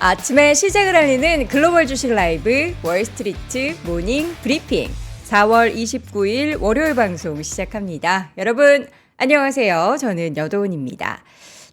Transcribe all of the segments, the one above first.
아침에 시작을 알리는 글로벌 주식 라이브 월스트리트 모닝 브리핑 4월 29일 월요일 방송 시작합니다. 여러분 안녕하세요. 저는 여도은입니다.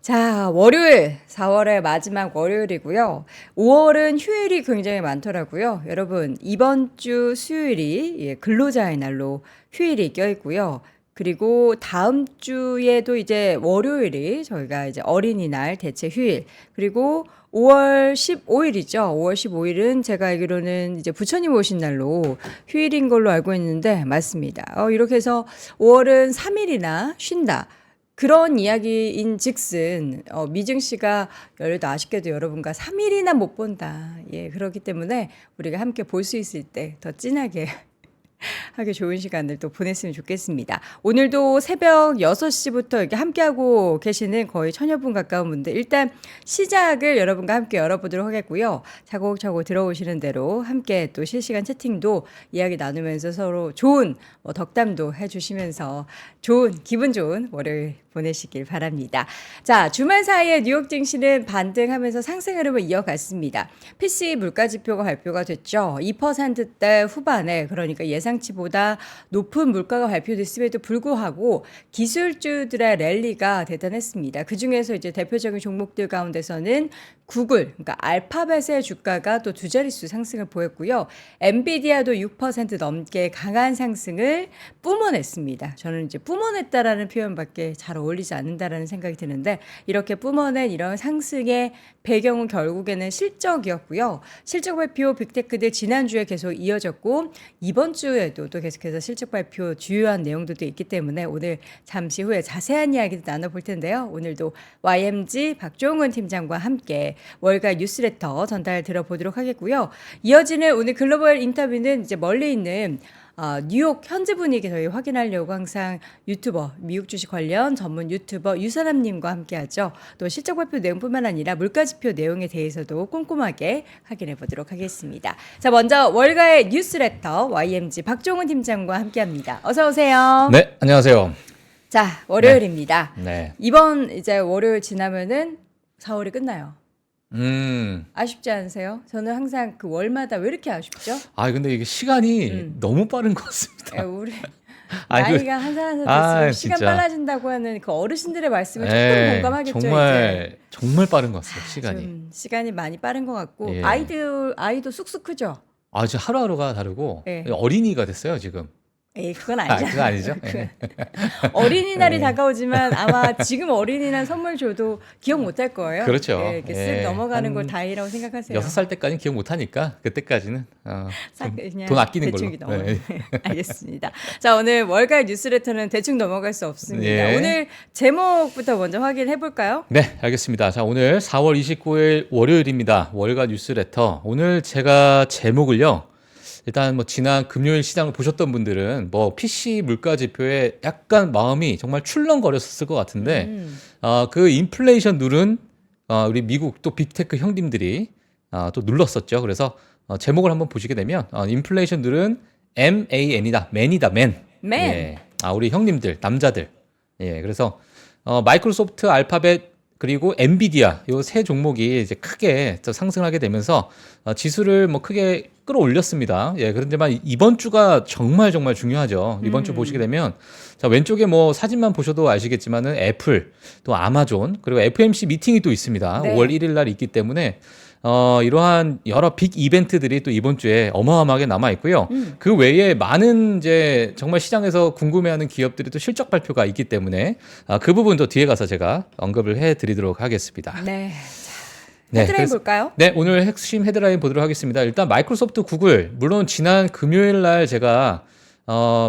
자, 월요일 4월의 마지막 월요일이고요. 5월은 휴일이 굉장히 많더라고요. 여러분 이번 주 수요일이 근로자의 날로 휴일이 껴있고요. 그리고 다음 주에도 이제 월요일이 저희가 이제 어린이날 대체 휴일, 그리고 5월 15일이죠. 5월 15일은 제가 알기로는 이제 부처님 오신 날로 휴일인 걸로 알고 있는데 맞습니다. 이렇게 해서 5월은 3일이나 쉰다. 그런 이야기인 즉슨 미증 씨가 열도 아쉽게도 여러분과 3일이나 못 본다. 예, 그렇기 때문에 우리가 함께 볼 수 있을 때 더 진하게 하기 좋은 시간을 또 보냈으면 좋겠습니다. 오늘도 새벽 6시부터 이렇게 함께하고 계시는 거의 1000여 분 가까운 분들, 일단 시작을 여러분과 함께 열어보도록 하겠고요. 차곡차곡 들어오시는 대로 함께 또 실시간 채팅도 이야기 나누면서 서로 좋은 덕담도 해주시면서 기분 좋은 월요일 보내시길 바랍니다. 자, 주말 사이에 뉴욕 증시는 반등하면서 상승 흐름을 이어갔습니다. PC 물가지표가 발표가 됐죠. 2%대 후반에, 그러니까 예상치보다 높은 물가가 발표됐음에도 불구하고 기술주들의 랠리가 대단했습니다. 그중에서 이제 대표적인 종목들 가운데서는 구글, 그러니까 알파벳의 주가가 또 두 자릿수 상승을 보였고요. 엔비디아도 6% 넘게 강한 상승을 뿜어냈습니다. 저는 이제 뿜어냈다라는 표현밖에 잘 어울리지 않는다라는 생각이 드는데, 이렇게 뿜어낸 이런 상승의 배경은 결국에는 실적이었고요. 실적 발표 빅테크들 지난주에 계속 이어졌고 이번 주에도 또 계속해서 실적 발표 주요한 내용들도 있기 때문에 오늘 잠시 후에 자세한 이야기도 나눠볼 텐데요. 오늘도 YMG 박종훈 팀장과 함께 월가 뉴스레터 전달 들어보도록 하겠고요. 이어지는 오늘 글로벌 인터뷰는 이제 멀리 있는 뉴욕 현지 분위기 저희 확인하려고 항상 유튜버, 미국 주식 관련 전문 유튜버 유사람님과 함께하죠. 또 실적 발표 내용뿐만 아니라 물가지표 내용에 대해서도 꼼꼼하게 확인해 보도록 하겠습니다. 자, 먼저 월가의 뉴스레터 YMG 박종훈 팀장과 함께합니다. 어서 오세요. 네, 안녕하세요. 자, 월요일입니다. 네. 이번 이제 월요일 지나면은 4월이 끝나요. 아쉽지 않으세요? 저는 항상 그 월마다 왜 이렇게 아쉽죠? 근데 이게 시간이 너무 빠른 것 같습니다. 우리 아니, 나이가 한 살 한 살 들수록 시간 진짜. 빨라진다고 하는 그 어르신들의 말씀을 조금 공감하겠죠. 정말 빠른 것 같아요, 시간이. 좀 시간이 많이 빠른 것 같고 예. 아이도 쑥쑥 크죠. 지금 하루하루가 다르고 예. 어린이가 됐어요, 지금. 에이, 그건 아니잖아요. 그건 아니죠? 예. 어린이날이 예. 다가오지만 아마 지금 어린이날 선물 줘도 기억 못 할 거예요. 그렇죠. 예, 이렇게 쓱 예. 넘어가는 걸 한 다행이라고 생각하세요. 6살 때까지는 기억 못 하니까 그때까지는 그냥 돈 아끼는 대충 걸로. 네. 알겠습니다. 자, 오늘 월가 뉴스레터는 대충 넘어갈 수 없습니다. 예. 오늘 제목부터 먼저 확인해 볼까요? 네, 알겠습니다. 자, 오늘 4월 29일 월요일입니다. 월가 뉴스레터. 오늘 제가 제목을요. 일단 지난 금요일 시장을 보셨던 분들은 PC 물가 지표에 약간 마음이 정말 출렁거렸었을 것 같은데 그 인플레이션 룰은 우리 미국 또 빅테크 형님들이 또 눌렀었죠. 그래서 제목을 한번 보시게 되면 인플레이션 룰은 MAN이다. 맨이다. 맨. 예. 우리 형님들, 남자들. 예. 그래서 마이크로소프트, 알파벳 그리고 엔비디아 요 세 종목이 이제 크게 상승하게 되면서 지수를 크게 끌어올렸습니다. 예, 그런데만 이번 주가 정말 중요하죠. 이번 주 보시게 되면 자, 왼쪽에 사진만 보셔도 아시겠지만은 애플, 또 아마존, 그리고 FMC 미팅이 또 있습니다. 네. 5월 1일 날 있기 때문에 이러한 여러 빅 이벤트들이 또 이번 주에 어마어마하게 남아 있고요. 그 외에 많은 이제 정말 시장에서 궁금해하는 기업들이 또 실적 발표가 있기 때문에 그 부분도 뒤에 가서 제가 언급을 해드리도록 하겠습니다. 네. 네, 헤드라인 볼까요? 네, 오늘 핵심 헤드라인 보도록 하겠습니다. 일단 마이크로소프트, 구글, 물론 지난 금요일 날 제가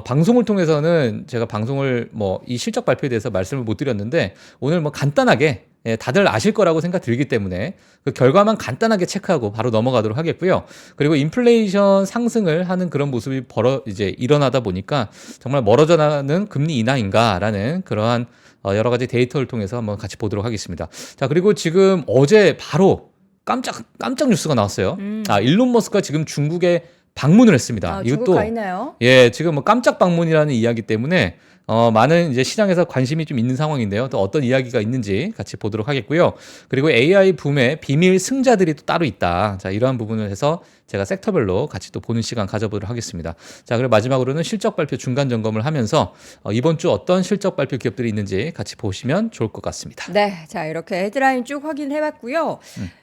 방송을 통해서는 제가 방송을 이 실적 발표에 대해서 말씀을 못 드렸는데 오늘 간단하게 다들 아실 거라고 생각 들기 때문에 그 결과만 간단하게 체크하고 바로 넘어가도록 하겠고요. 그리고 인플레이션 상승을 하는 그런 모습이 이제 일어나다 보니까 정말 멀어져 나가는 금리 인하인가라는 그러한 여러 가지 데이터를 통해서 한번 같이 보도록 하겠습니다. 자, 그리고 지금 어제 바로 깜짝 뉴스가 나왔어요. 일론 머스크가 지금 중국에 방문을 했습니다. 중국 가 있나요? 예, 지금 깜짝 방문이라는 이야기 때문에 많은 이제 시장에서 관심이 좀 있는 상황인데요. 또 어떤 이야기가 있는지 같이 보도록 하겠고요. 그리고 AI 붐의 비밀 승자들이 또 따로 있다. 자, 이러한 부분을 해서 제가 섹터별로 같이 또 보는 시간 가져보도록 하겠습니다. 자, 그리고 마지막으로는 실적 발표 중간 점검을 하면서 이번 주 어떤 실적 발표 기업들이 있는지 같이 보시면 좋을 것 같습니다. 네, 자 이렇게 헤드라인 쭉 확인해봤고요.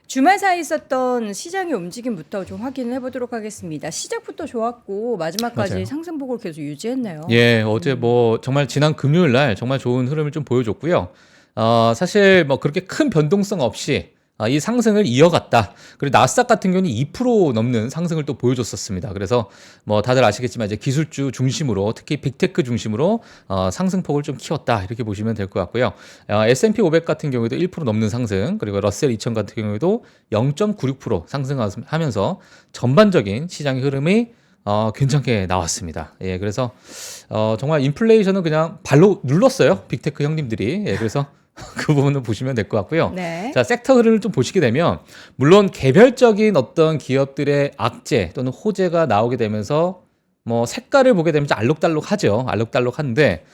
주말 사이 있었던 시장의 움직임부터 좀 확인을 해보도록 하겠습니다. 시작부터 좋았고 마지막까지 맞아요. 상승폭을 계속 유지했네요. 예, 어제 뭐 정말 지난 금요일 날 정말 좋은 흐름을 좀 보여줬고요. 사실 뭐 그렇게 큰 변동성 없이 이 상승을 이어갔다. 그리고 나스닥 같은 경우는 2% 넘는 상승을 또 보여줬었습니다. 그래서 뭐 다들 아시겠지만 이제 기술주 중심으로 특히 빅테크 중심으로 상승폭을 좀 키웠다. 이렇게 보시면 될 것 같고요. S&P 500 같은 경우에도 1% 넘는 상승, 그리고 러셀 2000 같은 경우에도 0.96% 상승하면서 전반적인 시장의 흐름이 괜찮게 나왔습니다. 예, 그래서 정말 인플레이션은 그냥 발로 눌렀어요. 빅테크 형님들이. 예, 그래서 그 부분을 보시면 될 것 같고요. 네. 자, 섹터 흐름을 좀 보시게 되면 물론 개별적인 어떤 기업들의 악재 또는 호재가 나오게 되면서 뭐 색깔을 보게 되면 좀 알록달록하죠. 알록달록한데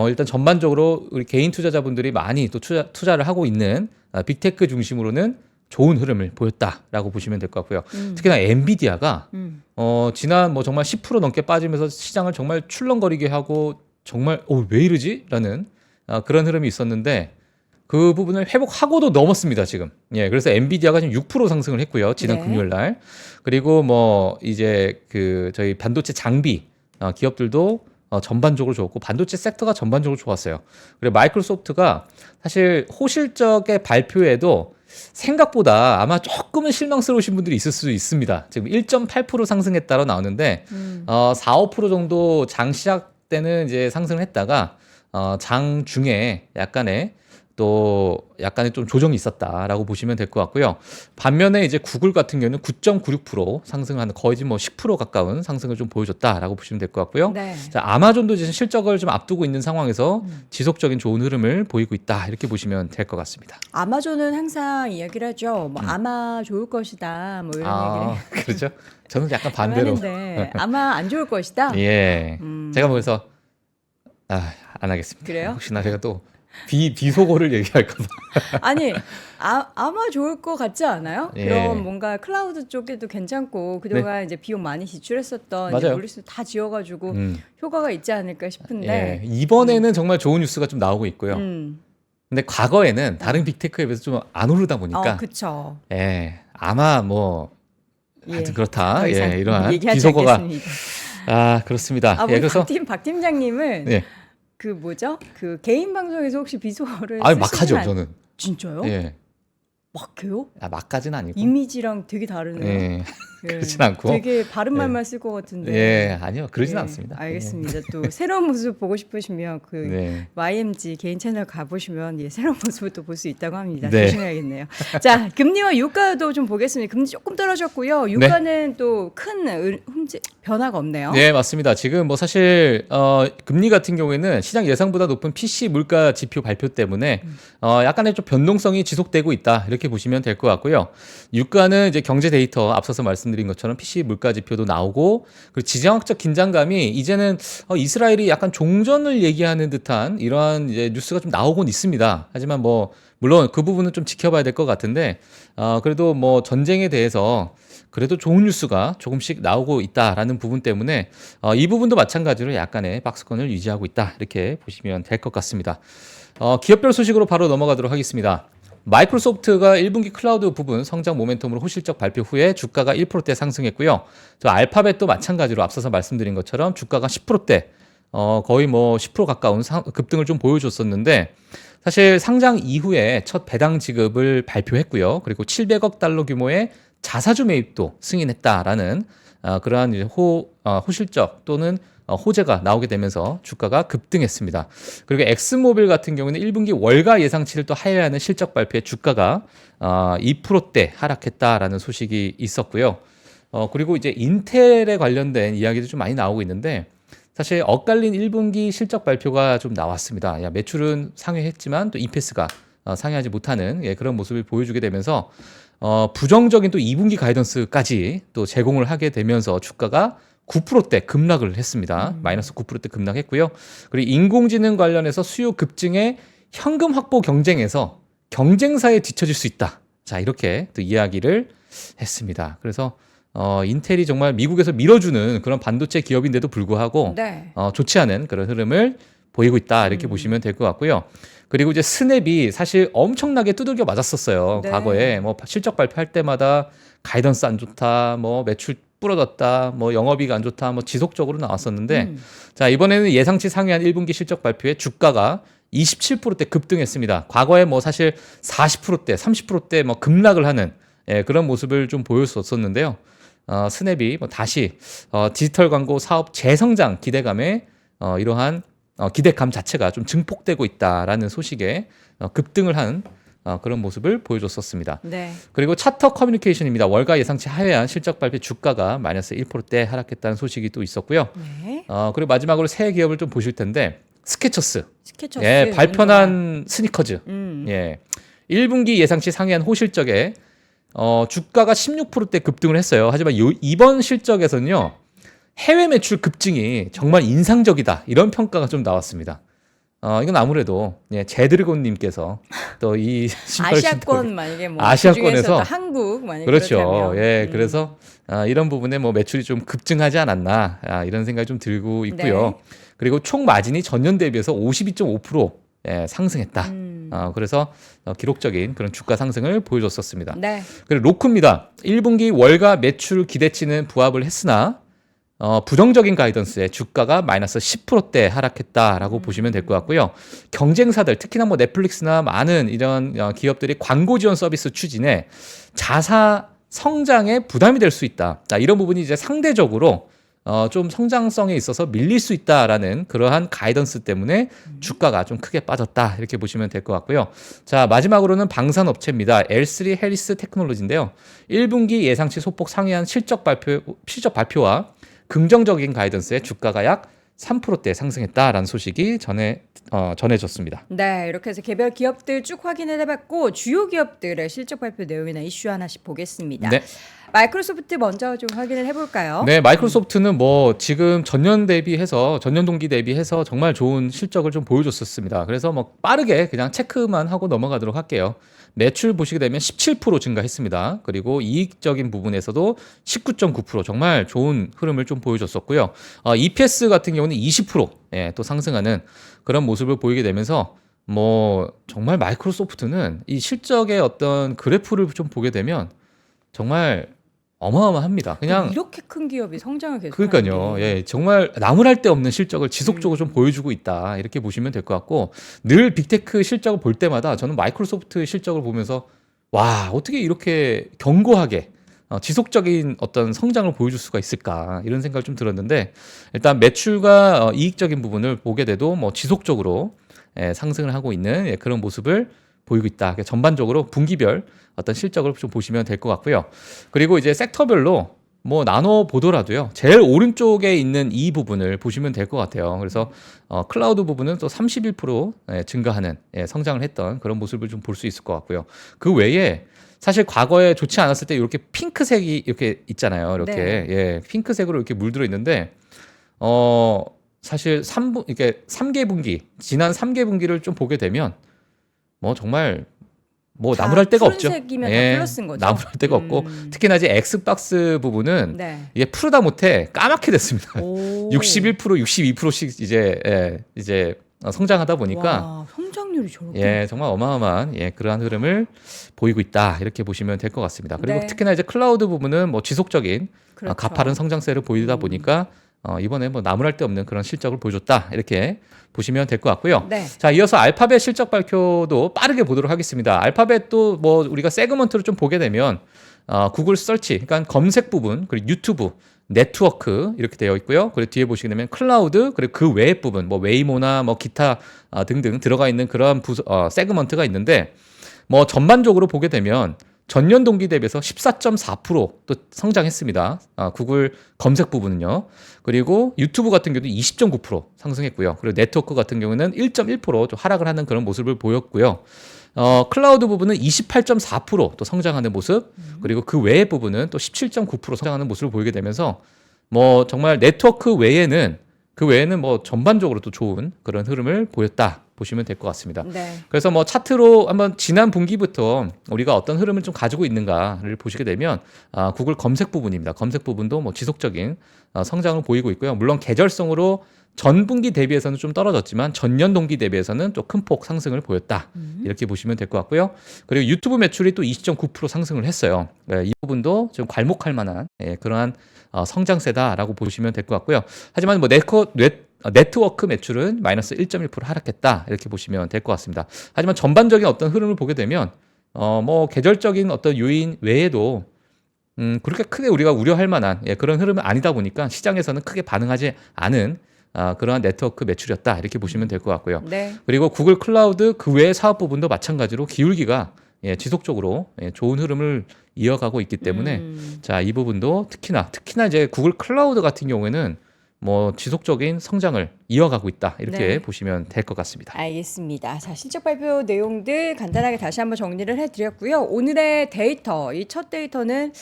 일단 전반적으로 우리 개인 투자자분들이 많이 또 투자를 하고 있는 빅테크 중심으로는 좋은 흐름을 보였다라고 보시면 될 것 같고요. 특히나 엔비디아가 지난 뭐 정말 10% 넘게 빠지면서 시장을 정말 출렁거리게 하고 정말 왜 이러지? 라는 그런 흐름이 있었는데 그 부분을 회복하고도 넘었습니다, 지금. 예, 그래서 엔비디아가 지금 6% 상승을 했고요, 지난 네. 금요일 날. 그리고 뭐 이제 그 저희 반도체 장비 기업들도 전반적으로 좋았고 반도체 섹터가 전반적으로 좋았어요. 그리고 마이크로소프트가 사실 호실적의 발표에도 생각보다 아마 조금은 실망스러우신 분들이 있을 수 있습니다. 지금 1.8% 상승했다로 나오는데 4, 5% 정도 장 시작 때는 이제 상승을 했다가 장 중에 약간의 좀 조정이 있었다라고 보시면 될 것 같고요. 반면에 이제 구글 같은 경우는 9.96% 상승하는 거의 지금 뭐 10% 가까운 상승을 좀 보여줬다라고 보시면 될 것 같고요. 네. 자, 아마존도 이제 실적을 좀 앞두고 있는 상황에서 지속적인 좋은 흐름을 보이고 있다 이렇게 보시면 될 것 같습니다. 아마존은 항상 이야기를 하죠. 뭐 아마 좋을 것이다. 뭐 이런 얘기를 그렇죠. 저는 약간 반대로. 하는데 아마 안 좋을 것이다. 예. 제가 그래서 안 하겠습니다. 그래요? 혹시나 제가 또 비속어를 얘기할까 봐. 아니 아마 좋을 것 같지 않아요? 예. 그럼 뭔가 클라우드 쪽에도 괜찮고 그동안 이제 비용 많이 지출했었던 이제 맞아요. 물리수 다 지워가지고 음. 효과가 있지 않을까 싶은데. 예. 이번에는 정말 좋은 뉴스가 좀 나오고 있고요. 근데 과거에는 다른 빅테크에 비해서 좀 안 오르다 보니까 그쵸. 예. 아마 뭐 하여튼 그렇다. 더 이상 예. 이러한 얘기하지 비속어가 않겠습니다. 그렇습니다. 우리 예. 그래서 박 팀장님은 예. 그 뭐죠? 그 개인 방송에서 혹시 비속어를 막 쓰시진 하죠, 않- 저는. 진짜요? 예. 막 해요? 막까지는 아니고. 이미지랑 되게 다르네요. 예. 예. 그렇진 않고. 되게 바른 예. 말만 쓸 것 같은데. 예. 아니요. 그러진 예, 않습니다. 알겠습니다. 또 새로운 모습 보고 싶으시면 그 네. YMG 개인 채널 가보시면 새로운 모습을 또 볼 수 있다고 합니다. 네. 조심해야겠네요. 자, 금리와 유가도 좀 보겠습니다. 금리 조금 떨어졌고요. 유가는 또 큰 변화가 없네요. 네, 맞습니다. 지금 뭐 사실 금리 같은 경우에는 시장 예상보다 높은 PC 물가 지표 발표 때문에 약간의 좀 변동성이 지속되고 있다 이렇게 보시면 될 것 같고요. 유가는 이제 경제 데이터 앞서서 말씀드린 것처럼 PC 물가 지표도 나오고 그리고 지정학적 긴장감이 이제는 이스라엘이 약간 종전을 얘기하는 듯한 이러한 이제 뉴스가 좀 나오곤 있습니다. 하지만 뭐 물론 그 부분은 좀 지켜봐야 될 것 같은데 그래도 뭐 전쟁에 대해서 그래도 좋은 뉴스가 조금씩 나오고 있다라는 부분 때문에 이 부분도 마찬가지로 약간의 박스권을 유지하고 있다 이렇게 보시면 될 것 같습니다. 기업별 소식으로 바로 넘어가도록 하겠습니다. 마이크로소프트가 1분기 클라우드 부분 성장 모멘텀으로 호실적 발표 후에 주가가 1%대 상승했고요. 저 알파벳도 마찬가지로 앞서서 말씀드린 것처럼 주가가 10%대 거의 뭐 10% 가까운 급등을 좀 보여줬었는데 사실 상장 이후에 첫 배당 지급을 발표했고요. 그리고 700억 달러 규모의 자사주 매입도 승인했다라는 그러한 이제 호실적 또는 호재가 나오게 되면서 주가가 급등했습니다. 그리고 엑스모빌 같은 경우는 1분기 월가 예상치를 또 하회하는 실적 발표에 주가가 2%대 하락했다라는 소식이 있었고요. 그리고 이제 인텔에 관련된 이야기도 좀 많이 나오고 있는데 사실 엇갈린 1분기 실적 발표가 좀 나왔습니다. 매출은 상회했지만 또 EPS가 상회하지 못하는 그런 모습을 보여주게 되면서 부정적인 또 2분기 가이던스까지 또 제공을 하게 되면서 주가가 9%대 급락을 했습니다. 마이너스 9%대 급락했고요. 그리고 인공지능 관련해서 수요 급증에 현금 확보 경쟁에서 경쟁사에 뒤처질 수 있다. 자, 이렇게 또 이야기를 했습니다. 그래서 인텔이 정말 미국에서 밀어주는 그런 반도체 기업인데도 불구하고 네. 좋지 않은 그런 흐름을 보이고 있다. 이렇게 보시면 될 것 같고요. 그리고 이제 스냅이 사실 엄청나게 두들겨 맞았었어요. 네. 과거에 뭐 실적 발표할 때마다 가이던스 안 좋다, 뭐 매출 부러졌다, 뭐 영업이익 안 좋다, 뭐 지속적으로 나왔었는데 자, 이번에는 예상치 상회한 1분기 실적 발표에 주가가 27%대 급등했습니다. 과거에 뭐 사실 40%대, 30%대 뭐 급락을 하는 그런 모습을 좀 보였었는데요. 스냅이 뭐 다시 디지털 광고 사업 재성장 기대감에 이러한 기대감 자체가 좀 증폭되고 있다라는 소식에 급등을 한 그런 모습을 보여줬었습니다. 네. 그리고 차터 커뮤니케이션입니다. 월가 예상치 하회한 실적 발표 주가가 마이너스 1%대 하락했다는 소식이 또 있었고요. 네. 그리고 마지막으로 새 기업을 좀 보실 텐데 스케쳐스. 스케쳐스. 예, 발표한 스니커즈. 음. 예. 1분기 예상치 상회한 호실적에 주가가 16%대 급등을 했어요. 하지만 이번 실적에서는요. 해외 매출 급증이 정말 인상적이다. 이런 평가가 좀 나왔습니다. 이건 아무래도 제드래곤님께서 또 이 아시아권 만약에 뭐 아시아권에서 그중에서도 한국 만약에 그렇죠. 그렇다면. 예, 그래서 이런 부분에 뭐 매출이 좀 급증하지 않았나 이런 생각이 좀 들고 있고요. 네. 그리고 총 마진이 전년 대비해서 52.5% 상승했다. 그래서 기록적인 그런 주가 상승을 보여줬었습니다. 네. 그리고 로크입니다. 1분기 월가 매출 기대치는 부합을 했으나 부정적인 가이던스에 주가가 마이너스 10%대 하락했다라고 보시면 될 것 같고요. 경쟁사들 특히나 뭐 넷플릭스나 많은 이런 기업들이 광고 지원 서비스 추진에 자사 성장에 부담이 될 수 있다. 자, 이런 부분이 이제 상대적으로 좀 성장성에 있어서 밀릴 수 있다라는 그러한 가이던스 때문에 주가가 좀 크게 빠졌다. 이렇게 보시면 될 것 같고요. 자, 마지막으로는 방산업체입니다. L3 헬리스 테크놀로지인데요. 1분기 예상치 소폭 상회한 실적 발표와 긍정적인 가이던스에 주가가 약 3%대 상승했다라는 소식이 전해졌습니다. 네, 이렇게 해서 개별 기업들 쭉 확인을 해봤고 주요 기업들의 실적 발표 내용이나 이슈 하나씩 보겠습니다. 네. 마이크로소프트 먼저 좀 확인을 해볼까요? 네, 마이크로소프트는 뭐 지금 전년 동기 대비해서 정말 좋은 실적을 좀 보여줬었습니다. 그래서 뭐 빠르게 그냥 체크만 하고 넘어가도록 할게요. 매출 보시게 되면 17% 증가했습니다. 그리고 이익적인 부분에서도 19.9% 정말 좋은 흐름을 좀 보여줬었고요. EPS 같은 경우는 20% 또 상승하는 그런 모습을 보이게 되면서 뭐 정말 마이크로소프트는 이 실적의 어떤 그래프를 좀 보게 되면 정말 어마어마합니다. 그냥 이렇게 큰 기업이 성장을 계속 그러니까요. 하는데. 예, 정말 나무랄 데 없는 실적을 지속적으로 좀 보여주고 있다. 이렇게 보시면 될 것 같고 늘 빅테크 실적을 볼 때마다 저는 마이크로소프트 실적을 보면서 와, 어떻게 이렇게 견고하게 지속적인 어떤 성장을 보여줄 수가 있을까 이런 생각을 좀 들었는데 일단 매출과 이익적인 부분을 보게 돼도 뭐 지속적으로 상승을 하고 있는 그런 모습을 보이고 있다. 전반적으로 분기별 어떤 실적을 좀 보시면 될 것 같고요. 그리고 이제 섹터별로 뭐 나눠 보더라도요. 제일 오른쪽에 있는 이 부분을 보시면 될 것 같아요. 그래서 클라우드 부분은 또 31% 증가하는 성장을 했던 그런 모습을 좀 볼 수 있을 것 같고요. 그 외에 사실 과거에 좋지 않았을 때 이렇게 핑크색이 이렇게 있잖아요. 이렇게 네. 핑크색으로 이렇게 물들어 있는데 사실 3개 분기 지난 3개 분기를 좀 보게 되면 뭐 정말 뭐 다 나무랄 데가 없죠. 푸른색이면 다 플러스인 거죠. 나무랄 데가 없고 특히나 이제 엑스박스 부분은 네. 이게 푸르다 못해 까맣게 됐습니다. 오. 61%, 62%씩 이제 성장하다 보니까 와, 성장률이 저렇게. 정말 어마어마한 그러한 흐름을 보이고 있다. 이렇게 보시면 될 것 같습니다. 그리고 네. 특히나 이제 클라우드 부분은 뭐 지속적인 그렇죠. 가파른 성장세를 보이다 보니까 이번에 뭐 나무랄 데 없는 그런 실적을 보여줬다. 이렇게 보시면 될 것 같고요. 네. 자, 이어서 알파벳 실적 발표도 빠르게 보도록 하겠습니다. 알파벳도 뭐 우리가 세그먼트를 좀 보게 되면 구글 서치, 그러니까 검색 부분, 그리고 유튜브, 네트워크 이렇게 되어 있고요. 그리고 뒤에 보시게 되면 클라우드, 그리고 그 외의 부분, 뭐 웨이모나 뭐 기타 등등 들어가 있는 그런 세그먼트가 있는데 뭐 전반적으로 보게 되면 전년 동기 대비해서 14.4%또 성장했습니다. 구글 검색 부분은요. 그리고 유튜브 같은 경우도 20.9% 상승했고요. 그리고 네트워크 같은 경우는 1.1% 좀 하락을 하는 그런 모습을 보였고요. 클라우드 부분은 28.4%또 성장하는 모습, 그리고 그 외의 부분은 또 17.9% 성장하는 모습을 보이게 되면서 뭐 정말 네트워크 외에는 그 외에는 뭐 전반적으로 또 좋은 그런 흐름을 보였다 보시면 될 것 같습니다. 네. 그래서 뭐 차트로 한번 지난 분기부터 우리가 어떤 흐름을 좀 가지고 있는가를 보시게 되면 구글 검색 부분입니다. 검색 부분도 뭐 지속적인 성장을 보이고 있고요. 물론 계절성으로 전 분기 대비해서는 좀 떨어졌지만 전년 동기 대비해서는 또 큰 폭 상승을 보였다. 이렇게 보시면 될 것 같고요. 그리고 유튜브 매출이 또 20.9% 상승을 했어요. 네, 이 부분도 좀 괄목할 만한 그러한 성장세다라고 보시면 될 것 같고요. 하지만 뭐 네트워크 매출은 마이너스 1.1% 하락했다 이렇게 보시면 될 것 같습니다. 하지만 전반적인 어떤 흐름을 보게 되면 뭐 계절적인 어떤 요인 외에도 그렇게 크게 우리가 우려할 만한 그런 흐름은 아니다 보니까 시장에서는 크게 반응하지 않은 그러한 네트워크 매출이었다 이렇게 보시면 될 것 같고요. 네. 그리고 구글 클라우드 그 외의 사업 부분도 마찬가지로 기울기가 지속적으로 좋은 흐름을 이어가고 있기 때문에 자, 이 부분도 특히나 이제 구글 클라우드 같은 경우에는 뭐 지속적인 성장을 이어가고 있다 이렇게 네. 보시면 될 것 같습니다. 알겠습니다. 자, 실적 발표 내용들 간단하게 다시 한번 정리를 해드렸고요. 오늘의 데이터, 이 첫 데이터는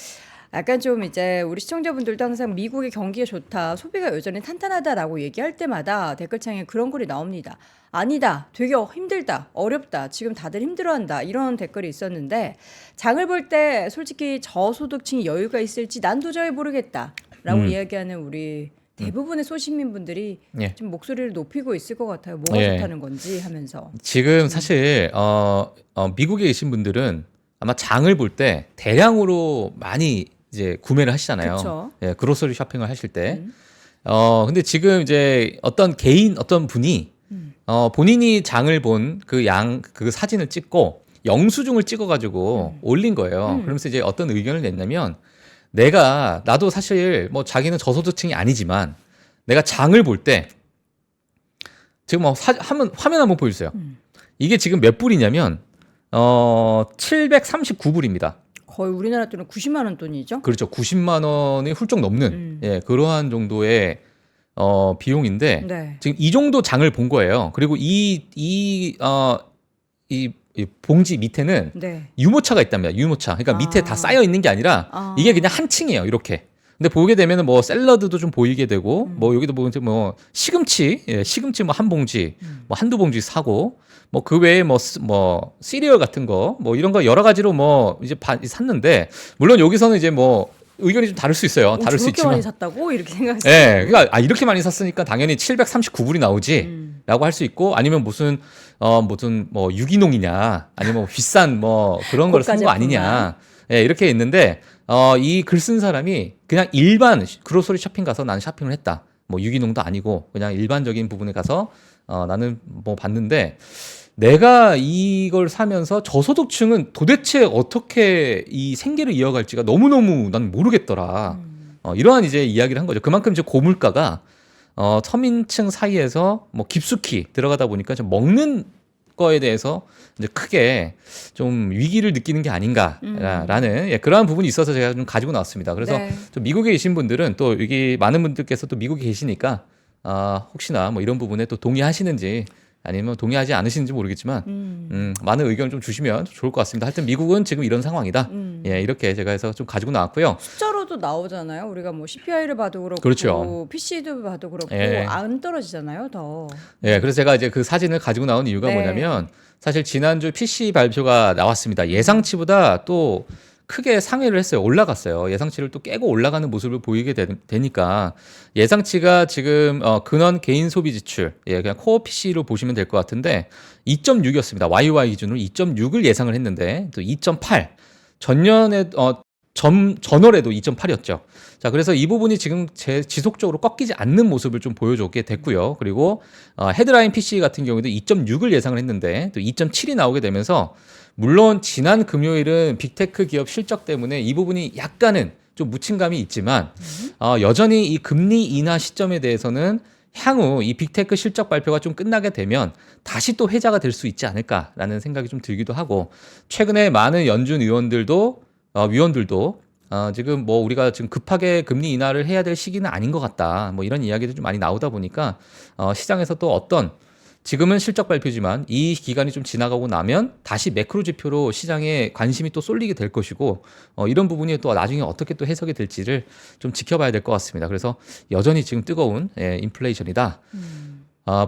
약간 좀 이제 우리 시청자분들도 항상 미국의 경기가 좋다, 소비가 여전히 탄탄하다라고 얘기할 때마다 댓글창에 그런 글이 나옵니다. 아니다, 되게 힘들다, 어렵다, 지금 다들 힘들어한다 이런 댓글이 있었는데 장을 볼 때 솔직히 저소득층이 여유가 있을지 난 도저히 모르겠다라고 이야기하는 우리 대부분의 소시민분들이 예. 좀 목소리를 높이고 있을 것 같아요. 뭐가 예. 좋다는 건지 하면서. 지금 사실 미국에 계신 분들은 아마 장을 볼 때 대량으로 많이 이제 구매를 하시잖아요. 그쵸. 예, 그로서리 쇼핑을 하실 때. 근데 지금 이제 어떤 분이 본인이 장을 본 그 사진을 찍고 영수증을 찍어가지고 올린 거예요. 그러면서 이제 어떤 의견을 냈냐면 나도 사실 뭐 자기는 저소득층이 아니지만 내가 장을 볼 때 지금 뭐 화면 한번 보여주세요. 이게 지금 몇 불이냐면 739불입니다. 거의 우리나라 돈은 90만 원 돈이죠. 그렇죠. 90만 원이 훌쩍 넘는 그러한 정도의 비용인데 네. 지금 이 정도 장을 본 거예요. 그리고 이 봉지 밑에는 네. 유모차가 있답니다. 유모차. 그러니까 밑에 다 쌓여 있는 게 아니라 이게 그냥 한 층이에요. 이렇게. 근데 보게 되면은 뭐 샐러드도 좀 보이게 되고 뭐 여기도 보면 뭐 시금치 뭐 한 봉지, 뭐 한두 봉지 사고 뭐 그 외에 뭐 시리얼 같은 거 뭐 이런 거 여러 가지로 뭐 이제 샀는데 물론 여기서는 이제 뭐 의견이 좀 다를 수 있어요. 다를 수 저렇게 있지만. 많이 샀다고 이렇게 생각했어요. 예. 그러니까 이렇게 많이 샀으니까 당연히 739불이 나오지라고 할 수 있고 아니면 무슨 뭐 유기농이냐 아니면 뭐 비싼 뭐 그런 걸 산 거 아니냐. 예, 이렇게 있는데 이 글 쓴 사람이 그냥 일반 그로서리 쇼핑 가서 나는 쇼핑을 했다. 뭐 유기농도 아니고 그냥 일반적인 부분에 가서 나는 뭐 봤는데 내가 이걸 사면서 저소득층은 도대체 어떻게 이 생계를 이어갈지가 너무너무 난 모르겠더라. 이러한 이제 이야기를 한 거죠. 그만큼 이제 고물가가 서민층 사이에서 뭐 깊숙이 들어가다 보니까 좀 먹는 거에 대해서 이제 크게 좀 위기를 느끼는 게 아닌가라는 그러한 부분이 있어서 제가 좀 가지고 나왔습니다. 그래서 네. 좀 미국에 계신 분들은 또 여기 많은 분들께서 또 미국에 계시니까 혹시나 뭐 이런 부분에 또 동의하시는지 아니면 동의하지 않으시는지 모르겠지만 많은 의견을 좀 주시면 좋을 것 같습니다. 하여튼 미국은 지금 이런 상황이다. 예, 이렇게 제가 해서 좀 가지고 나왔고요. 숫자로도 나오잖아요. 우리가 뭐 CPI를 봐도 그렇고 그렇죠. PC도 봐도 그렇고 예. 안 떨어지잖아요, 더. 예, 그래서 제가 이제 그 사진을 가지고 나온 이유가 네. 뭐냐면 사실 지난주 PC 발표가 나왔습니다. 예상치보다 또 크게 상회를 했어요. 올라갔어요. 예상치를 또 깨고 올라가는 모습을 보이게 되니까 예상치가 지금 근원 개인 소비 지출, 그냥 코어 PC로 보시면 될 것 같은데 2.6이었습니다. YY 기준으로 2.6을 예상을 했는데 또 2.8. 전년에 전월에도 2.8이었죠. 자, 그래서 이 부분이 지금 지속적으로 꺾이지 않는 모습을 좀 보여줬게 됐고요. 그리고 헤드라인 PC 같은 경우도 2.6을 예상을 했는데 또 2.7이 나오게 되면서 물론 지난 금요일은 빅테크 기업 실적 때문에 이 부분이 약간은 좀 묻힌 감이 있지만 여전히 이 금리 인하 시점에 대해서는 향후 이 빅테크 실적 발표가 좀 끝나게 되면 다시 또 회자가 될 수 있지 않을까라는 생각이 좀 들기도 하고 최근에 많은 연준 위원들도 지금 뭐 우리가 지금 급하게 금리 인하를 해야 될 시기는 아닌 것 같다. 뭐 이런 이야기도 좀 많이 나오다 보니까 시장에서 또 어떤 지금은 실적 발표지만 이 기간이 좀 지나가고 나면 다시 매크로 지표로 시장에 관심이 또 쏠리게 될 것이고 이런 부분이 또 나중에 어떻게 또 해석이 될지를 좀 지켜봐야 될 것 같습니다. 그래서 여전히 지금 뜨거운 인플레이션이다.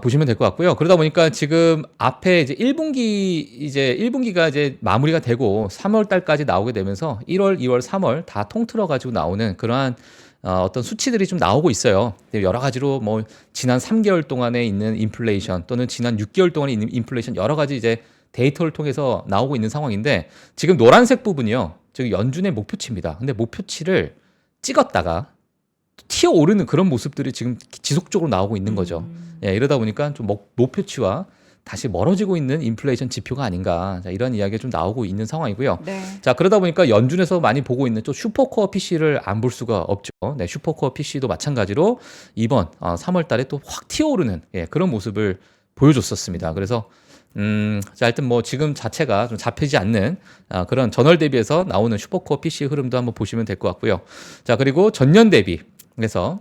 보시면 될 것 같고요. 그러다 보니까 지금 앞에 이제 1분기가 이제 마무리가 되고 3월 달까지 나오게 되면서 1월, 2월, 3월 다 통틀어 가지고 나오는 그러한 어떤 수치들이 좀 나오고 있어요. 여러 가지로 뭐 지난 3개월 동안에 있는 인플레이션 또는 지난 6개월 동안에 있는 인플레이션 여러 가지 이제 데이터를 통해서 나오고 있는 상황인데 지금 노란색 부분이요. 지금 연준의 목표치입니다. 근데 목표치를 찍었다가 튀어 오르는 그런 모습들이 지금 지속적으로 나오고 있는 거죠. 예, 이러다 보니까 좀 목표치와 다시 멀어지고 있는 인플레이션 지표가 아닌가. 자, 이런 이야기가 좀 나오고 있는 상황이고요. 네. 자, 그러다 보니까 연준에서 많이 보고 있는 또 슈퍼코어 PC를 안 볼 수가 없죠. 네, 슈퍼코어 PC도 마찬가지로 이번 3월 달에 또 확 튀어오르는 그런 모습을 보여줬었습니다. 그래서 자, 하여튼 뭐 지금 자체가 좀 잡히지 않는 그런 전월 대비해서 나오는 슈퍼코어 PC 흐름도 한번 보시면 될 것 같고요. 자, 그리고 전년 대비 그래서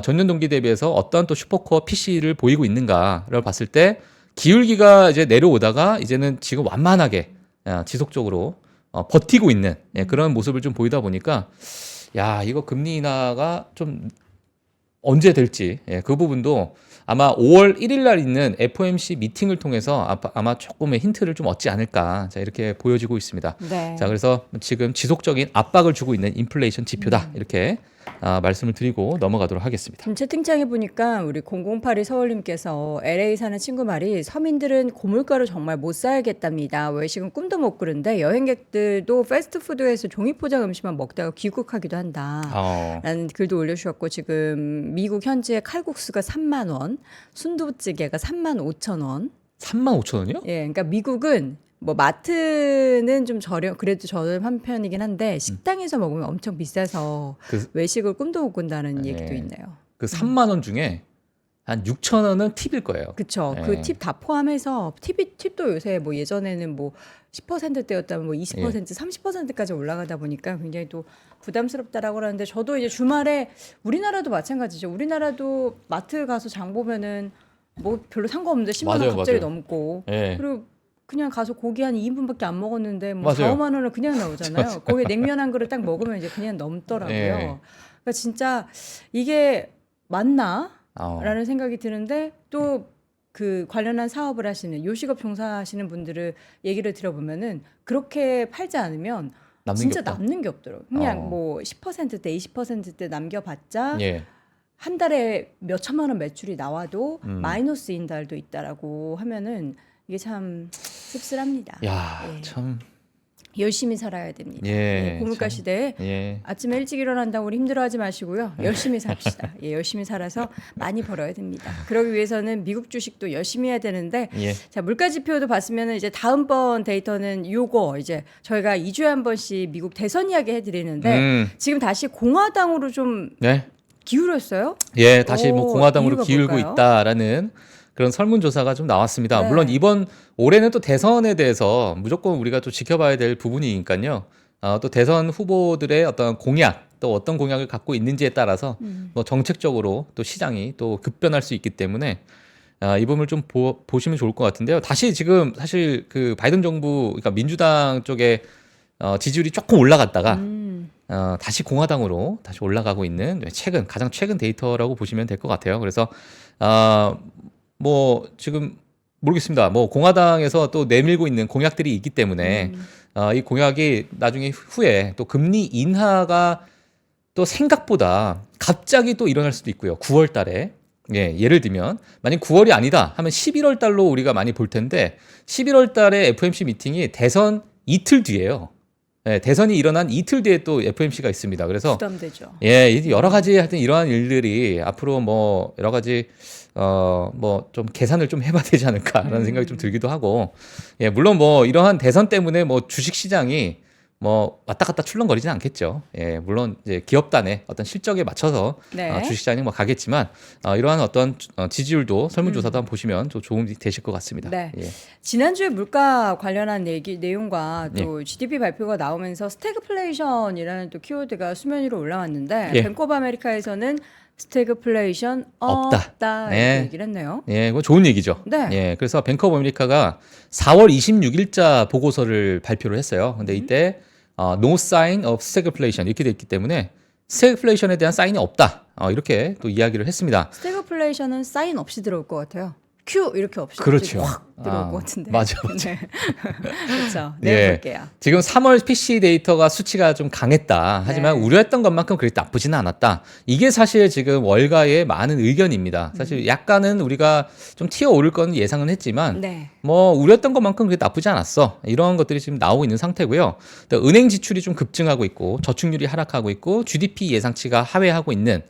전년 동기 대비해서 어떤 또 슈퍼코어 PC를 보이고 있는가를 봤을 때 기울기가 이제 내려오다가 이제는 지금 완만하게 지속적으로 버티고 있는 그런 모습을 좀 보이다 보니까 야, 이거 금리 인하가 좀 언제 될지 그 부분도 아마 5월 1일 날 있는 FOMC 미팅을 통해서 아마 조금의 힌트를 좀 얻지 않을까 자, 이렇게 보여지고 있습니다. 네. 자, 그래서 지금 지속적인 압박을 주고 있는 인플레이션 지표다 이렇게 말씀을 드리고 넘어가도록 하겠습니다. 지금 채팅창에 보니까 우리 0082 서울님께서 LA 사는 친구 말이 서민들은 고물가로 정말 못 살겠답니다. 외식은 꿈도 못 꾸는데 여행객들도 패스트푸드에서 종이포장 음식만 먹다가 귀국하기도 한다. 라는 글도 올려주셨고 지금 미국 현지의 칼국수가 3만 원, 순두부찌개가 3만 5천 원. 3만 5천 원이요? 예, 그러니까 미국은 뭐 마트는 좀 그래도 저렴한 편이긴 한데 식당에서 먹으면 엄청 비싸서 외식을 꿈도 못 꾼다는 얘기도 있네요. 그 3만 원 중에 한 6천 원은 팁일 거예요. 그렇죠. 그 팁 다 포함해서 팁도 요새 뭐 예전에는 뭐 10%대였다면 뭐 20%, 30%까지 올라가다 보니까 굉장히 또 부담스럽다라고 하는데 저도 이제 주말에 우리나라도 마찬가지죠. 우리나라도 마트 가서 장 보면은 뭐 별로 상관없는데 10만 원 갑자기 넘고 그리고 그냥 가서 고기 한 2인분밖에 안 먹었는데 뭐 4, 5만 원은 그냥 나오잖아요. 거기에 냉면 한 그릇 딱 먹으면 이제 그냥 넘더라고요. 그러니까 진짜 이게 맞나? 라는 생각이 드는데 또 그 관련한 사업을 하시는 요식업 종사하시는 분들을 얘기를 들어보면은 그렇게 팔지 않으면 진짜 남는 게 없더라고요. 그냥 뭐 10%대 20%대 남겨봤자 한 달에 몇 천만 원 매출이 나와도 마이너스인 달도 있다라고 하면은 이게 참 씁쓸합니다. 야, 참 열심히 살아야 됩니다. 고물가 시대에 아침에 일찍 일어난다고 우리 힘들어하지 마시고요. 열심히 삽시다. 열심히 살아서 많이 벌어야 됩니다. 그러기 위해서는 미국 주식도 열심히 해야 되는데 자, 물가 지표도 봤으면 이제 다음번 데이터는 요거 이제 저희가 2주에 한 번씩 미국 대선 이야기 해드리는데 지금 다시 공화당으로 좀 기울었어요? 다시 뭐 공화당으로 기울고 뭘까요? 있다라는 그런 설문조사가 좀 나왔습니다. 물론 이번 올해는 또 대선에 대해서 무조건 우리가 또 지켜봐야 될 부분이니까요. 또 대선 후보들의 어떤 공약, 또 어떤 공약을 갖고 있는지에 따라서 뭐 정책적으로 또 시장이 또 급변할 수 있기 때문에 이 부분을 좀 보시면 좋을 것 같은데요. 다시 지금 사실 그 바이든 정부, 그러니까 민주당 쪽에 지지율이 조금 올라갔다가 다시 공화당으로 다시 올라가고 있는 가장 최근 데이터라고 보시면 될 것 같아요. 그래서 뭐 지금 모르겠습니다. 뭐 공화당에서 또 내밀고 있는 공약들이 있기 때문에 이 공약이 나중에 후에 또 금리 인하가 또 생각보다 갑자기 또 일어날 수도 있고요. 9월 달에 예를 들면 만약 9월이 아니다 하면 11월 달로 우리가 많이 볼 텐데 11월 달에 FOMC 미팅이 대선 이틀 뒤에요. 대선이 일어난 이틀 뒤에 또 FOMC가 있습니다. 그래서 부담되죠. 여러 가지 하여튼 이러한 일들이 앞으로 뭐 여러 가지 뭐 좀 계산을 좀 해봐야 되지 않을까라는 생각이 좀 들기도 하고 물론 뭐 이러한 대선 때문에 뭐 주식 시장이 뭐 왔다 갔다 출렁거리지는 않겠죠. 물론 이제 기업단의 어떤 실적에 맞춰서 주식시장이 뭐 가겠지만 이러한 어떤 지지율도 설문조사도 한번 보시면 좀 도움이 되실 것 같습니다. 지난주에 물가 관련한 내용과 또 GDP 발표가 나오면서 스태그플레이션이라는 또 키워드가 수면 위로 올라왔는데 뱅크 오브 아메리카에서는 스태그플레이션 없다. 네. 이렇게 얘기를 했네요. 예, 그거 좋은 얘기죠. 네. 예, 그래서 뱅크 오브 아메리카가 4월 26일자 보고서를 발표를 했어요. 근데 이때 no sign of stagflation 이렇게 돼 있기 때문에 스태그플레이션에 대한 사인이 없다. 이렇게 또 이야기를 했습니다. 스태그플레이션은 사인 없이 들어올 것 같아요. 큐 이렇게 없이 그렇죠. 확 들어올 것 같은데. 맞아. 네. 그렇죠. 예. 네, 볼게요. 지금 3월 PC 데이터가 수치가 좀 강했다. 하지만 네. 우려했던 것만큼 그렇게 나쁘지는 않았다. 이게 사실 지금 월가의 많은 의견입니다. 사실 약간은 우리가 좀 튀어 오를 건 예상은 했지만 네. 뭐 우려했던 것만큼 그렇게 나쁘지 않았어. 이런 것들이 지금 나오고 있는 상태고요. 또 은행 지출이 좀 급증하고 있고 저축률이 하락하고 있고 GDP 예상치가 하회하고 있는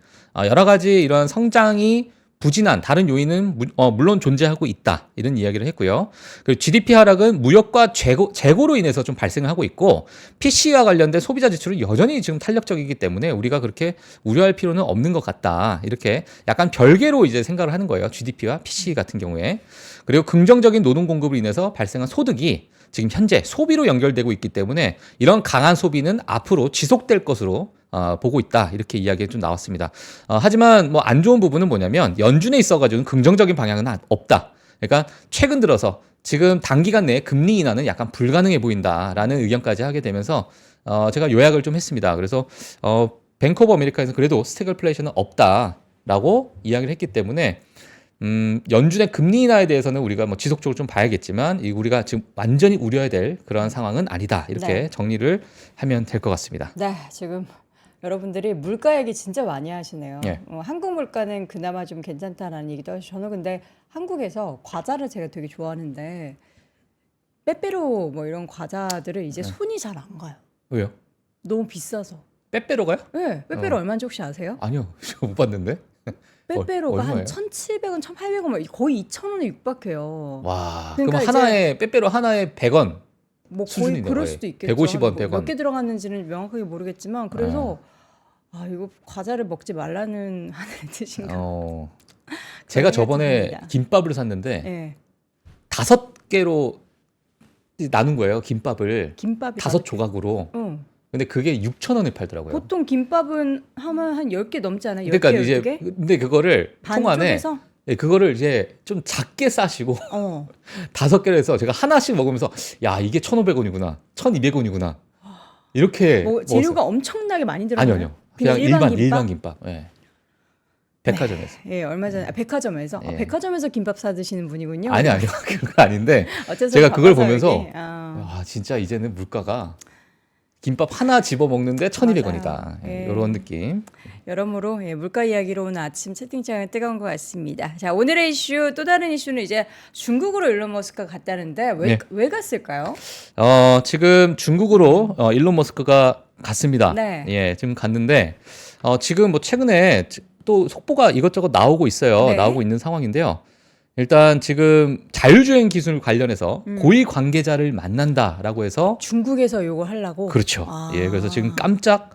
여러 가지 이런 성장이 부진한 다른 요인은 물론 존재하고 있다. 이런 이야기를 했고요. 그리고 GDP 하락은 무역과 재고로 인해서 좀 발생을 하고 있고 PC와 관련된 소비자 지출은 여전히 지금 탄력적이기 때문에 우리가 그렇게 우려할 필요는 없는 것 같다. 이렇게 약간 별개로 이제 생각을 하는 거예요. GDP와 PC 같은 경우에. 그리고 긍정적인 노동 공급으로 인해서 발생한 소득이 지금 현재 소비로 연결되고 있기 때문에 이런 강한 소비는 앞으로 지속될 것으로 보고 있다. 이렇게 이야기가 좀 나왔습니다. 하지만 뭐 안 좋은 부분은 뭐냐면 연준에 있어가지고는 긍정적인 방향은 없다. 그러니까 최근 들어서 지금 단기간 내에 금리 인하는 약간 불가능해 보인다라는 의견까지 하게 되면서 제가 요약을 좀 했습니다. 그래서 뱅크 오브 아메리카에서 그래도 스태그플레이션은 없다라고 이야기를 했기 때문에 연준의 금리 인하에 대해서는 우리가 뭐 지속적으로 좀 봐야겠지만 우리가 지금 완전히 우려해야 될 그러한 상황은 아니다. 이렇게 네. 정리를 하면 될 것 같습니다. 네, 지금 여러분들이 물가 얘기 진짜 많이 하시네요. 예. 한국 물가는 그나마 좀 괜찮다라는 얘기도 하시고 저는 근데 한국에서 과자를 제가 되게 좋아하는데 빼빼로 뭐 이런 과자들을 이제 손이 잘 안 가요. 왜요? 너무 비싸서. 빼빼로 가요? 네, 빼빼로 얼마인지 혹시 아세요? 아니요. 저 못 봤는데. 빼빼로가 한 얼마예요? 1,700원, 1,800원 거의 2,000원에 육박해요. 와. 그러니까 그럼 하나에 빼빼로 하나에 100원. 뭐 거의 수준이네요, 그럴 거의. 수도 있겠죠. 150원, 100원. 몇 개 들어갔는지는 명확하게 모르겠지만 그래서 이거 과자를 먹지 말라는 하는 뜻인가. 제가 생각이 저번에 듭니다. 김밥을 샀는데 네. 5개로 나눈 거예요. 김밥을 김밥이 5조각으로. 응. 근데 그게 6,000원에 팔더라고요. 보통 김밥은 하면 한 10개 넘지 않아요? 10개, 그러니까 이제 12개? 근데 그거를 반 통 안에 쪼개서? 그거를 이제 좀 작게 싸시고 어. 5개를 해서 제가 하나씩 먹으면서 야, 이게 1,500원이구나. 1,200원이구나. 이렇게 뭐 재료가 먹었어요. 엄청나게 많이 들어가요? 아니요. 그냥 일반 김밥. 예. 백화점에서. 예, 얼마 전에 백화점에서 예. 백화점에서 김밥 사 드시는 분이군요. 아니요. 그거 아닌데 어째서 제가 그걸 바빠서 보면서 여기? 와, 진짜 이제는 물가가 김밥 하나 집어 먹는데 1,200원이다. 예. 이런 느낌. 여러모로 물가 이야기로 오늘 아침 채팅창은 뜨거운 것 같습니다. 자, 오늘의 이슈 또 다른 이슈는 이제 중국으로 일론 머스크가 갔다는데 왜 갔을까요? 지금 중국으로 일론 머스크가 갔습니다. 네. 예, 지금 갔는데 지금 뭐 최근에 또 속보가 이것저것 나오고 있어요. 네. 나오고 있는 상황인데요. 일단 지금 자율주행 기술 관련해서 고위 관계자를 만난다라고 해서 중국에서 요거 하려고? 그렇죠. 예, 그래서 지금 깜짝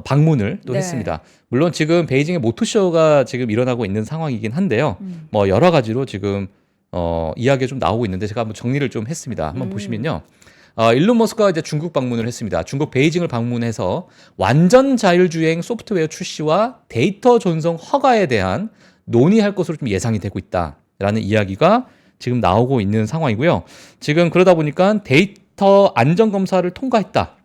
방문을 또 네. 했습니다. 물론 지금 베이징의 모토쇼가 지금 일어나고 있는 상황이긴 한데요. 뭐 여러 가지로 지금 이야기가 좀 나오고 있는데 제가 한번 정리를 좀 했습니다. 한번 보시면요. 일론 머스크가 이제 중국 방문을 했습니다. 중국 베이징을 방문해서 완전 자율주행 소프트웨어 출시와 데이터 전송 허가에 대한 논의할 것으로 좀 예상이 되고 있다라는 이야기가 지금 나오고 있는 상황이고요. 지금 그러다 보니까 데이터 안전 검사를 통과했다.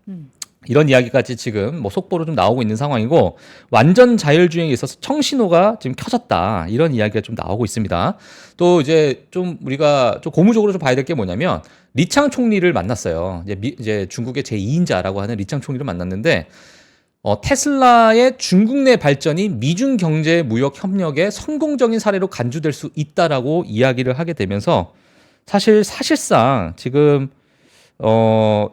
이런 이야기까지 지금 뭐 속보로 좀 나오고 있는 상황이고 완전 자율주행에 있어서 청신호가 지금 켜졌다 이런 이야기가 좀 나오고 있습니다. 또 이제 좀 우리가 좀 고무적으로 좀 봐야 될 게 뭐냐면 리창 총리를 만났어요. 이제 중국의 제2인자라고 하는 리창 총리를 만났는데 테슬라의 중국 내 발전이 미중 경제 무역 협력의 성공적인 사례로 간주될 수 있다라고 이야기를 하게 되면서 사실상 지금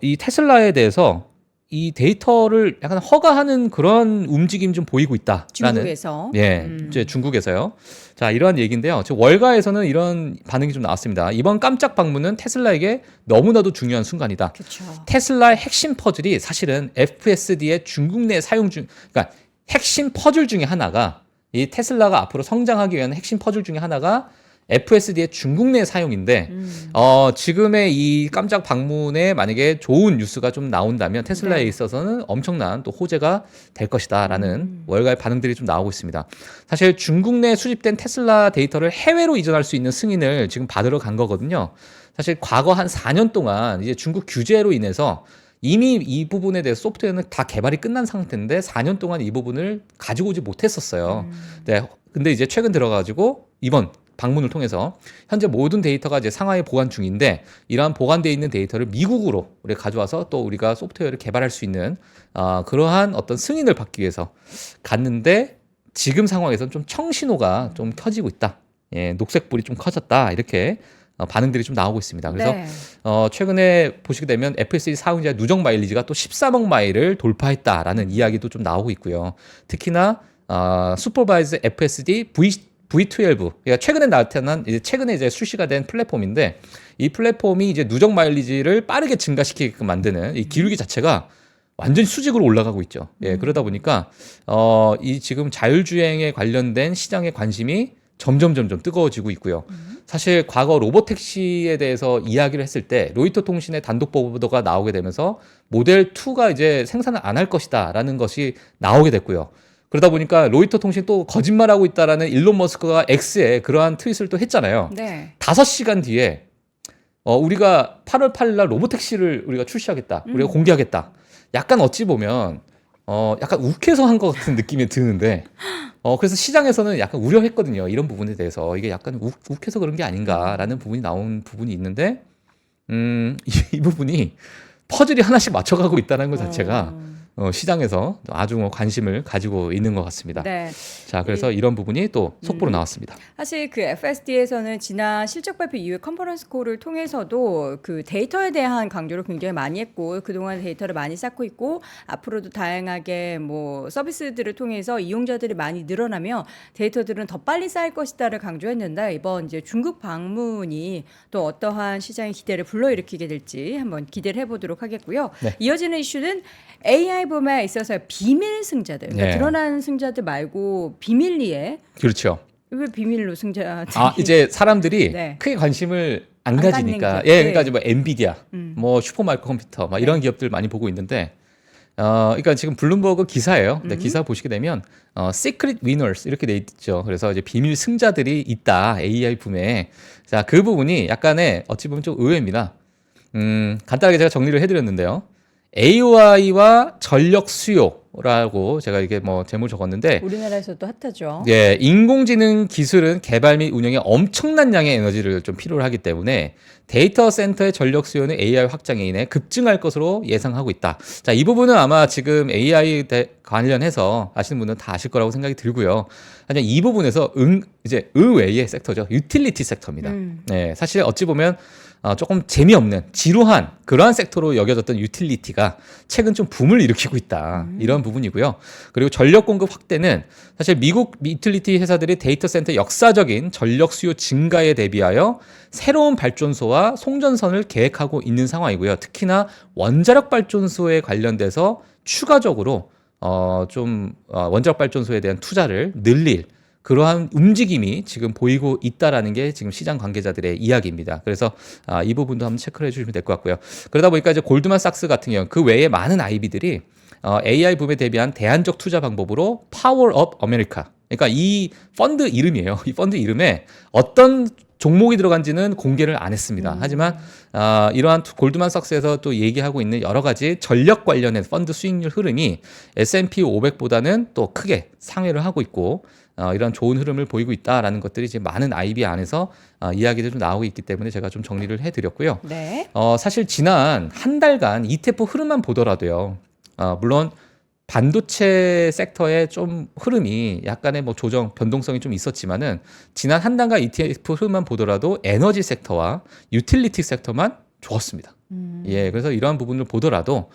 이 테슬라에 대해서 이 데이터를 약간 허가하는 그런 움직임 좀 보이고 있다라는 중국에서. 예, 이제 중국에서요. 자, 이러한 얘기인데요. 지금 월가에서는 이런 반응이 좀 나왔습니다. 이번 깜짝 방문은 테슬라에게 너무나도 중요한 순간이다. 그렇죠. 테슬라의 핵심 퍼즐이 사실은 FSD의 중국 내 그러니까 핵심 퍼즐 중에 하나가 이 테슬라가 앞으로 성장하기 위한 핵심 퍼즐 중에 하나가 FSD의 중국 내 사용인데 지금의 이 깜짝 방문에 만약에 좋은 뉴스가 좀 나온다면 테슬라에 네. 있어서는 엄청난 또 호재가 될 것이다라는 월가의 반응들이 좀 나오고 있습니다. 사실 중국 내 수집된 테슬라 데이터를 해외로 이전할 수 있는 승인을 지금 받으러 간 거거든요. 사실 과거 한 4년 동안 이제 중국 규제로 인해서 이미 이 부분에 대해서 소프트웨어는 다 개발이 끝난 상태인데 4년 동안 이 부분을 가지고 오지 못했었어요. 네, 근데 이제 최근 들어가지고 이번 방문을 통해서 현재 모든 데이터가 이제 상하이 보관 중인데 이러한 보관되어 있는 데이터를 미국으로 우리가 가져와서 또 우리가 소프트웨어를 개발할 수 있는 그러한 어떤 승인을 받기 위해서 갔는데 지금 상황에서는 좀 청신호가 좀 켜지고 있다. 예, 녹색불이 좀 커졌다. 이렇게 반응들이 좀 나오고 있습니다. 그래서 네. 최근에 보시게 되면 FSD 사용자 누적 마일리지가 또 13억 마일을 돌파했다라는 이야기도 좀 나오고 있고요. 특히나 슈퍼바이즈 FSD V12, 그러니까 최근에 나타난 최근에 이제 출시가 된 플랫폼인데 이 플랫폼이 이제 누적 마일리지를 빠르게 증가시키게끔 만드는 이 기울기 자체가 완전 수직으로 올라가고 있죠. 예, 그러다 보니까 이 지금 자율주행에 관련된 시장의 관심이 점점 뜨거워지고 있고요. 사실 과거 로보택시에 대해서 이야기를 했을 때 로이터 통신의 단독 보도가 나오게 되면서 모델 2가 이제 생산을 안 할 것이다라는 것이 나오게 됐고요. 그러다 보니까 로이터 통신 또 거짓말하고 있다라는 일론 머스크가 X에 그러한 트윗을 또 했잖아요. 네. 5시간 뒤에 우리가 8월 8일 날 로보택시를 우리가 출시하겠다. 우리가 공개하겠다. 약간 어찌 보면 약간 욱해서 한 것 같은 느낌이 드는데 그래서 시장에서는 약간 우려했거든요. 이런 부분에 대해서 이게 약간 욱해서 그런 게 아닌가라는 부분이 나온 부분이 있는데 이 부분이 퍼즐이 하나씩 맞춰가고 있다는 것 자체가 시장에서 아주 관심을 가지고 있는 것 같습니다. 네. 자, 그래서 이런 부분이 또 속보로 나왔습니다. 사실 그 FSD에서는 지난 실적 발표 이후에 컨퍼런스 콜을 통해서도 그 데이터에 대한 강조를 굉장히 많이 했고 그동안 데이터를 많이 쌓고 있고 앞으로도 다양하게 뭐 서비스들을 통해서 이용자들이 많이 늘어나며 데이터들은 더 빨리 쌓일 것이다를 강조했는데 이번 이제 중국 방문이 또 어떠한 시장의 기대를 불러일으키게 될지 한번 기대를 해보도록 하겠고요. 네. 이어지는 이슈는 AI 붐에 있어서 비밀 승자들, 그러니까 네. 드러나는 승자들 말고 비밀리에 그렇죠. 왜 비밀로 승자들이 이제 사람들이 네. 크게 관심을 안 안 가지니까. 갖는 예, 게. 그러니까 이제 뭐 엔비디아, 뭐 슈퍼마이크로 컴퓨터, 막 이런 기업들 많이 보고 있는데, 그러니까 지금 블룸버그 기사예요. 근데 기사 보시게 되면 Secret Winners 이렇게 돼 있죠. 그래서 이제 비밀 승자들이 있다 AI 붐에. 자, 그 부분이 약간의 어찌 보면 좀 의외입니다. 간단하게 제가 정리를 해드렸는데요. AI와 전력 수요라고 제가 이게 뭐 제목 적었는데 우리나라에서도 핫하죠. 예, 인공지능 기술은 개발 및 운영에 엄청난 양의 에너지를 좀 필요로 하기 때문에 데이터 센터의 전력 수요는 AI 확장에 인해 급증할 것으로 예상하고 있다. 자, 이 부분은 아마 지금 AI 관련해서 아시는 분들은 다 아실 거라고 생각이 들고요. 하지만 이 부분에서 이제 의외의 섹터죠. 유틸리티 섹터입니다. 네, 사실 어찌 보면 조금 재미없는 지루한 그러한 섹터로 여겨졌던 유틸리티가 최근 좀 붐을 일으키고 있다. 이런 부분이고요. 그리고 전력 공급 확대는 사실 미국 유틸리티 회사들이 데이터 센터 역사적인 전력 수요 증가에 대비하여 새로운 발전소와 송전선을 계획하고 있는 상황이고요. 특히나 원자력 발전소에 관련돼서 추가적으로 원자력 발전소에 대한 투자를 늘릴 그러한 움직임이 지금 보이고 있다라는 게 지금 시장 관계자들의 이야기입니다. 그래서 이 부분도 한번 체크를 해주시면 될 것 같고요. 그러다 보니까 이제 골드만삭스 같은 경우 그 외에 많은 IB들이 AI 붐에 대비한 대안적 투자 방법으로 파워업 아메리카. 그러니까 이 펀드 이름이에요. 이 펀드 이름에 어떤 종목이 들어간지는 공개를 안 했습니다. 하지만 이러한 골드만삭스에서 또 얘기하고 있는 여러 가지 전력 관련된 펀드 수익률 흐름이 S&P 500보다는 또 크게 상회를 하고 있고 이런 좋은 흐름을 보이고 있다라는 것들이 이제 많은 IB 안에서 이야기들이 좀 나오고 있기 때문에 제가 좀 정리를 해드렸고요. 네. 사실 지난 한 달간 ETF 흐름만 보더라도요. 물론 반도체 섹터의 좀 흐름이 약간의 뭐 조정 변동성이 좀 있었지만은 지난 한 달간 ETF 흐름만 보더라도 에너지 섹터와 유틸리티 섹터만 좋았습니다. 예, 그래서 이러한 부분을 보더라도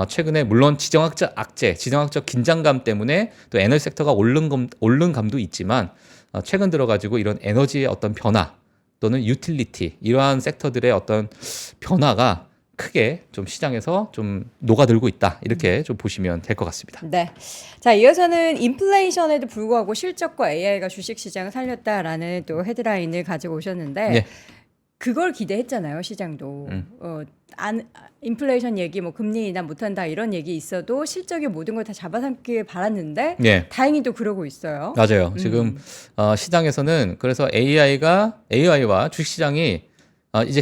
최근에 물론 지정학적 악재, 지정학적 긴장감 때문에 또 에너지 섹터가 오른 감도 있지만 최근 들어가지고 이런 에너지의 어떤 변화 또는 유틸리티 이러한 섹터들의 어떤 변화가 크게 좀 시장에서 좀 녹아들고 있다. 이렇게 좀 보시면 될 것 같습니다. 네. 자, 이어서는 인플레이션에도 불구하고 실적과 AI가 주식 시장을 살렸다라는 또 헤드라인을 가지고 오셨는데 네. 그걸 기대했잖아요, 시장도. 인플레이션 얘기, 뭐 금리 인하 못한다 이런 얘기 있어도 실적이 모든 걸 다 잡아삼길 바랐는데 네. 다행히도 그러고 있어요. 맞아요. 지금 시장에서는 그래서 AI와 주식시장이 이제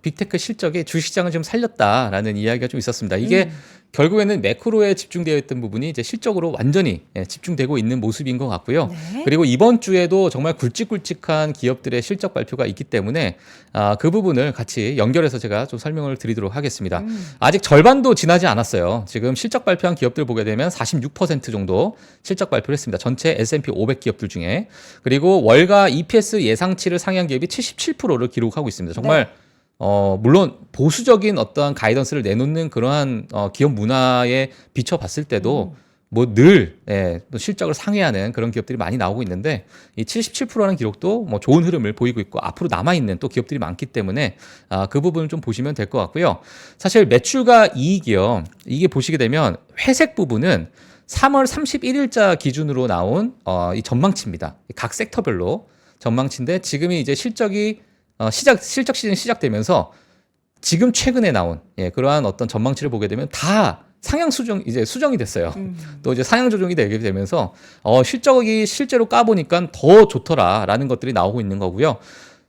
빅테크 실적이 주식시장을 좀 살렸다라는 이야기가 좀 있었습니다. 이게 결국에는 매크로에 집중되어 있던 부분이 이제 실적으로 완전히 집중되고 있는 모습인 것 같고요. 네. 그리고 이번 주에도 정말 굵직굵직한 기업들의 실적 발표가 있기 때문에 그 부분을 같이 연결해서 제가 좀 설명을 드리도록 하겠습니다. 아직 절반도 지나지 않았어요. 지금 실적 발표한 기업들 보게 되면 46% 정도 실적 발표를 했습니다. 전체 S&P 500 기업들 중에. 그리고 월가 EPS 예상치를 상회한 기업이 77%를 기록하고 있습니다. 정말 물론 보수적인 어떠한 가이던스를 내놓는 그러한 기업 문화에 비춰봤을 때도 뭐 늘 실적을 상회하는 그런 기업들이 많이 나오고 있는데 이 77%라는 기록도 뭐 좋은 흐름을 보이고 있고 앞으로 남아있는 또 기업들이 많기 때문에 그 부분을 좀 보시면 될 것 같고요. 사실 매출과 이익이요. 이게 보시게 되면 회색 부분은 3월 31일자 기준으로 나온 이 전망치입니다. 각 섹터별로 전망치인데 지금이 이제 실적 시즌 시작되면서 지금 최근에 나온 그러한 어떤 전망치를 보게 되면 다 상향 수정이 됐어요. 또 이제 상향 조정이 되게 되면서 실적이 실제로 까보니까 더 좋더라라는 것들이 나오고 있는 거고요.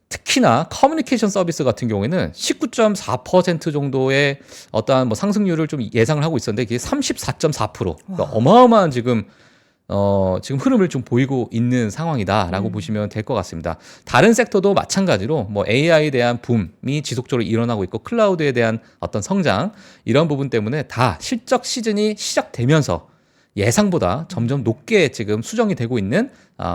특히나 커뮤니케이션 서비스 같은 경우에는 19.4% 정도의 어떠한 뭐 상승률을 좀 예상을 하고 있었는데 그게 34.4%. 그러니까 어마어마한 지금 흐름을 좀 보이고 있는 상황이다라고 보시면 될 것 같습니다. 다른 섹터도 마찬가지로 뭐 AI에 대한 붐이 지속적으로 일어나고 있고 클라우드에 대한 어떤 성장 이런 부분 때문에 다 실적 시즌이 시작되면서 예상보다 점점 높게 지금 수정이 되고 있는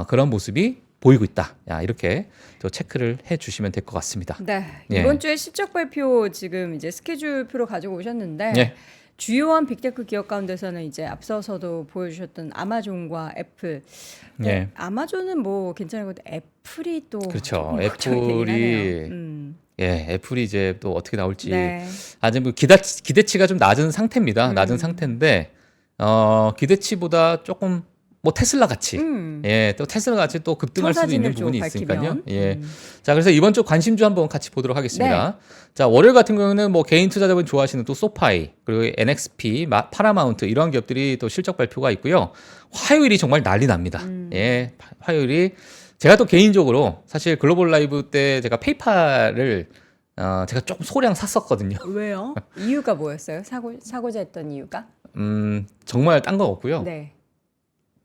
그런 모습이 보이고 있다. 이렇게 또 체크를 해 주시면 될 것 같습니다. 네. 예. 이번 주에 실적 발표 지금 이제 스케줄표로 가지고 오셨는데 예. 주요한 빅테크 기업 가운데서는 이제 앞서서도 보여주셨던 아마존과 애플. 예. 아마존은 뭐 괜찮은 건데 애플이 또 그렇죠. 조금 걱정이 되긴 하네요. 애플이 이제 또 어떻게 나올지 네. 아직 뭐 기대치가 좀 낮은 상태입니다. 낮은 상태인데 기대치보다 조금 뭐 테슬라 같이 또 테슬라 같이 또 급등할 수도 있는 부분이 있으니까요. 자, 그래서 이번 주 관심주 한번 같이 보도록 하겠습니다. 자, 월요일 같은 경우는 뭐 개인 투자자분 좋아하시는 또 소파이 그리고 NXP, 파라마운트 이런 기업들이 또 실적 발표가 있고요. 화요일이 정말 난리 납니다. 화요일이 제가 또 개인적으로 사실 글로벌 라이브 때 제가 페이팔을 제가 조금 소량 샀었거든요. 왜요? 이유가 뭐였어요? 사고자 했던 이유가? 정말 딴 거 없고요. 네.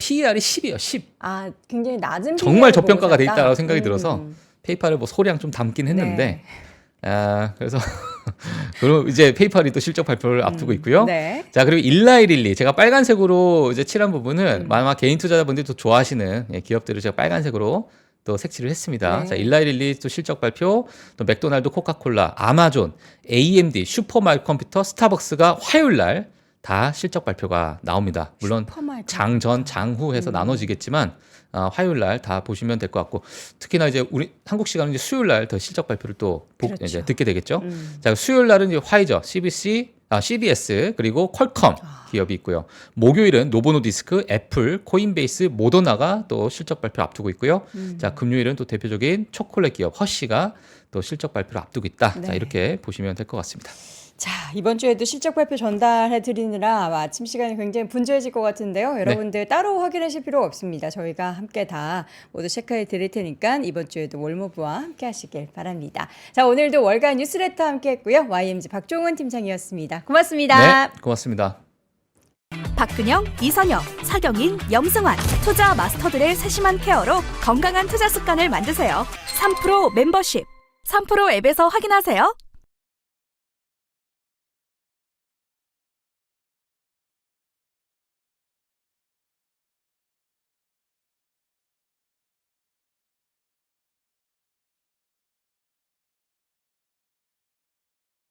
PER이 10이에요. 10. 굉장히 낮은 정말 PER 를 저평가가 돼 보고 있다고 샀다? 생각이 들어서 페이팔을 뭐 소량 좀 담긴 했는데 그래서 그럼 이제 페이팔이 또 실적 발표를 앞두고 있고요. 네. 자, 그리고 일라이릴리 제가 빨간색으로 이제 칠한 부분은 아마 개인 투자자분들이 또 좋아하시는 기업들을 제가 빨간색으로 또 색칠을 했습니다. 네. 자, 일라이릴리 또 실적 발표, 또 맥도날드, 코카콜라, 아마존, AMD, 슈퍼마이컴퓨터, 스타벅스가 화요일 날 다 실적 발표가 나옵니다. 물론 장전, 장후 해서 나눠지겠지만 화요일 날 다 보시면 될 것 같고 특히나 이제 우리 한국 시간은 이제 수요일 날 더 실적 발표를 또 그렇죠. 이제 듣게 되겠죠. 자, 수요일 날은 이제 화이저, CBS 그리고 퀄컴 기업이 있고요. 목요일은 노보노디스크, 애플, 코인베이스, 모더나가 또 실적 발표 앞두고 있고요. 자, 금요일은 또 대표적인 초콜릿 기업 허쉬가 또 실적 발표를 앞두고 있다. 네. 자, 이렇게 보시면 될 것 같습니다. 자, 이번 주에도 실적 발표 전달해 드리느라 아마 아침 시간이 굉장히 분주해질 것 같은데요. 여러분들 따로 확인하실 필요 없습니다. 저희가 함께 다 모두 체크해 드릴 테니까 이번 주에도 월모브와 함께 하시길 바랍니다. 자, 오늘도 월간 뉴스레터 함께 했고요. YMG 박종은 팀장이었습니다. 고맙습니다. 네, 고맙습니다. 박근영, 이선영, 사경인, 염승환 투자 마스터들의 세심한 케어로 건강한 투자 습관을 만드세요. 3프로 멤버십 3프로 앱에서 확인하세요.